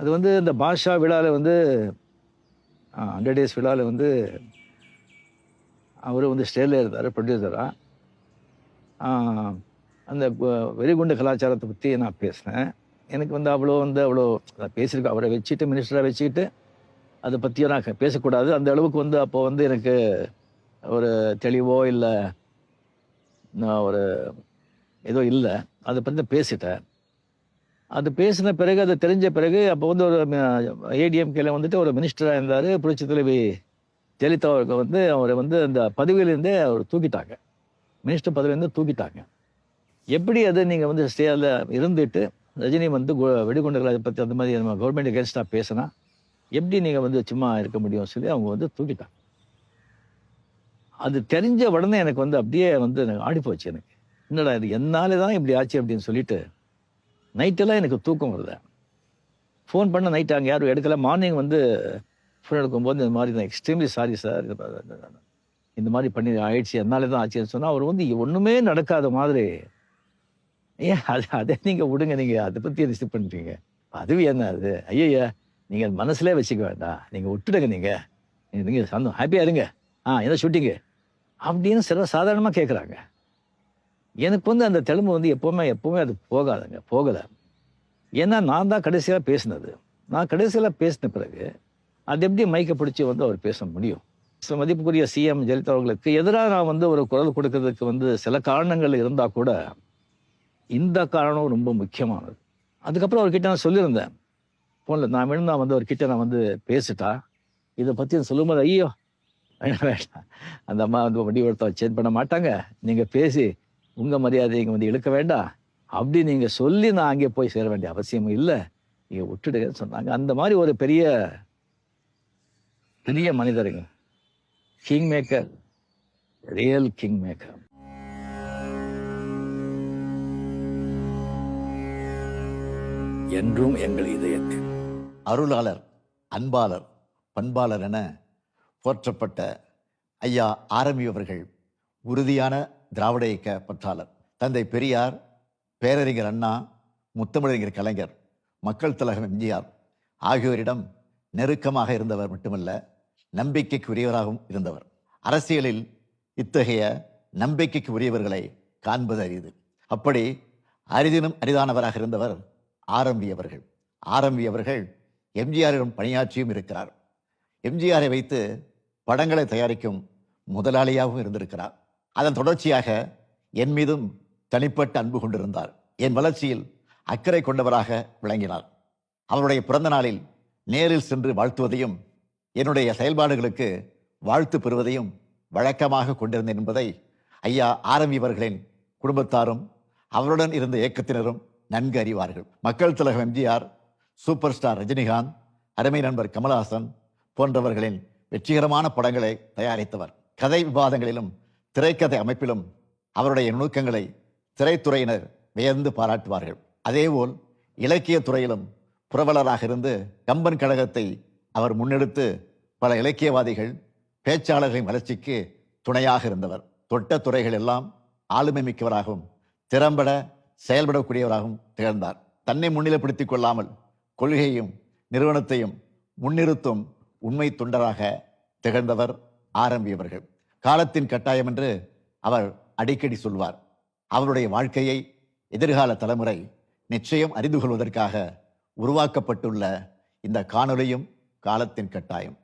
அது வந்து இந்த பாஷா விழாவில் வந்து 100 டேஸ் விழாவில் வந்து அவர் வந்து ஸ்டேஜில் இருந்தார் ப்ரொடியூசராக. அந்த வெறிகுண்டு கலாச்சாரத்தை பற்றி நான் பேசினேன். எனக்கு வந்து அவ்வளோ நான் பேசியிருக்கேன். அவரை வச்சுட்டு மினிஸ்டராக வச்சுக்கிட்டு அதை பற்றியும் நான் பேசக்கூடாது. அந்த அளவுக்கு வந்து அப்போ வந்து எனக்கு ஒரு தெளிவோ இல்லை ஒரு ஏதோ இல்லை. அதை பற்றி பேசிட்டேன். அது பேசின பிறகு அது தெரிஞ்ச பிறகு அப்போ வந்து ஒரு ஏடிஎம்கேல வந்துட்டு ஒரு மினிஸ்டராக இருந்தார். புரட்சி தலைவி ஜெயலலிதா அவர்கள் வந்து அவரை வந்து அந்த பதவியிலேருந்தே அவர் தூக்கிட்டாங்க. மினிஸ்டர் பதவியிலேருந்து தூக்கிட்டாங்க. எப்படி அது நீங்கள் வந்து ஸ்டேல இருந்துட்டு ரஜினி வந்து வெடிகுண்டுகளை பற்றி அந்த மாதிரி நம்ம கவர்மெண்ட் அகேன்ஸ்டாக பேசினா எப்படி நீங்கள் வந்து சும்மா இருக்க முடியும் சொல்லி அவங்க வந்து தூக்கிட்டாங்க. அது தெரிஞ்ச உடனே எனக்கு வந்து அப்படியே வந்து எனக்கு ஆடிப்போச்சு. எனக்கு என்னடா இது என்னாலே தான் இப்படி ஆச்சு அப்படின்னு சொல்லிட்டு நைட்டெல்லாம் எனக்கு தூக்கம் வருது. ஃபோன் பண்ண நைட்டு அங்கே யாரும் எடுக்கல. மார்னிங் வந்து ஃபோன் எடுக்கும்போது இந்த மாதிரி தான் எக்ஸ்ட்ரீம்லி சாரி சார், இந்த மாதிரி பண்ணி ஆயிடுச்சு, என்னாலே தான் ஆச்சுன்னு சொன்னால் அவர் வந்து ஒன்றுமே நடக்காத மாதிரி, ஏன் அதை நீங்கள் விடுங்க, நீங்கள் அதை பற்றி ரிசீவ் பண்ணுறீங்க, அதுவும் என்ன அது, ஐயா நீங்கள் மனசுலே வச்சுக்க வேண்டாம், நீங்கள் விட்டுடுங்க, நீங்கள் ஹாப்பியாக இருங்க, என்ன ஷூட்டிங்கு அப்படின்னு சாதாரணமாக கேட்குறாங்க. எனக்கு வந்து அந்த தெலுங்கு வந்து எப்போவுமே அது போகலை. ஏன்னா நான் தான் கடைசியாக பேசினது. நான் கடைசியில் பேசின பிறகு அது எப்படி மைக்கை பிடிச்சி வந்து அவர் பேச முடியும்? மதிப்புக்குரிய சிஎம் ஜெயலலிதா அவர்களுக்கு எதிராக நான் வந்து ஒரு குரல் கொடுக்கறதுக்கு வந்து சில காரணங்கள் இருந்தால் கூட இந்த காரணம் ரொம்ப முக்கியமானது. அதுக்கப்புறம் அவர்கிட்ட நான் சொல்லியிருந்தேன் ஃபோனில், நான் வேணும் வந்து அவர்கிட்ட நான் வந்து பேசிட்டா இதை பற்றி சொல்லும்போது, ஐயோ வேண்டாம், அந்த அம்மா வந்து வண்டி ஒருத்த சேஞ்ச் பண்ண மாட்டாங்க, நீங்கள் பேசி உங்கள் மரியாதையை இங்கே வந்து இழுக்க வேண்டாம் அப்படி நீங்கள் சொல்லி நான் அங்கே போய் சேர வேண்டிய அவசியமும் இல்லை, நீங்கள் விட்டுடுங்கன்னு சொன்னாங்க. அந்த மாதிரி ஒரு பெரிய மனிதருங்க, king maker, real king maker. என்றும் எங்கள் இதயத்தில் அருளாளர், அன்பாளர், பண்பாளர் என போற்றப்பட்ட ஐயா ஆரம்பி அவர்கள் உறுதியான திராவிட இயக்க பற்றாளர். தந்தை பெரியார், பேரறிஞர் அண்ணா, முத்தமிழறிஞர் கலைஞர், மக்கள் தலைவர் எம்ஜிஆர் ஆகியோரிடம் நெருக்கமாக இருந்தவர் மட்டுமல்ல, நம்பிக்கைக்கு உரியவராகவும் இருந்தவர். அரசியலில் இத்தகைய நம்பிக்கைக்கு உரியவர்களை காண்பது அரிது. அப்படி அரிதினும் அரிதானவராக இருந்தவர் ஆரம்பி அவர்கள். ஆரம்பி அவர்கள் எம்ஜிஆரிடம் பணியாற்றியும் இருக்கிறார். எம்ஜிஆரை வைத்து படங்களை தயாரிக்கும் முதலாளியாகவும் இருந்திருக்கிறார். அதன் தொடர்ச்சியாக என் மீதும் தனிப்பட்ட அன்பு கொண்டிருந்தார். என் வளர்ச்சியில் அக்கறை கொண்டவராக விளங்கினார். அவருடைய பிறந்த நாளில் நேரில் சென்று வாழ்த்துவதையும் என்னுடைய செயல்பாடுகளுக்கு வாழ்த்து பெறுவதையும் வழக்கமாக கொண்டிருந்தேன் என்பதை ஐயா ஆரம்பி அவர்களின் குடும்பத்தாரும் அவருடன் இருந்த இயக்கத்தினரும் நன்கு அறிவார்கள். மக்கள் தலைவர் எம்ஜிஆர், சூப்பர் ஸ்டார் ரஜினிகாந்த், அருமை நண்பர் கமல்ஹாசன் போன்றவர்களின் வெற்றிகரமான படங்களை தயாரித்தவர். கதை விவாதங்களிலும் திரைக்கதை அமைப்பிலும் அவருடைய நுணுக்கங்களை திரைத்துறையினர் வியந்து பாராட்டுவார்கள். அதேபோல் இலக்கிய துறையிலும் புரவலராக இருந்து கம்பன் கழகத்தை அவர் முன்னெடுத்து பல இலக்கியவாதிகள், பேச்சாளர்களின் வளர்ச்சிக்கு துணையாக இருந்தவர். தொட்ட துறைகள் எல்லாம் ஆளுமை மிக்கவராகவும் திறம்பட செயல்படக்கூடியவராகவும் திகழ்ந்தார். தன்னை முன்னிலைப்படுத்திக் கொள்ளாமல் கொள்கையையும் நிறுவனத்தையும் முன்னிறுத்தும் உண்மை தொண்டராக திகழ்ந்தவர் ஆரம்பி அவர்கள். காலத்தின் கட்டாயம் என்று அவர் அடிக்கடி சொல்வார். அவருடைய வாழ்க்கையை எதிர்கால தலைமுறை நிச்சயம் அறிந்து கொள்வதற்காக உருவாக்கப்பட்டுள்ள இந்த காணொளியும் காலத்தின் கட்டாயம்.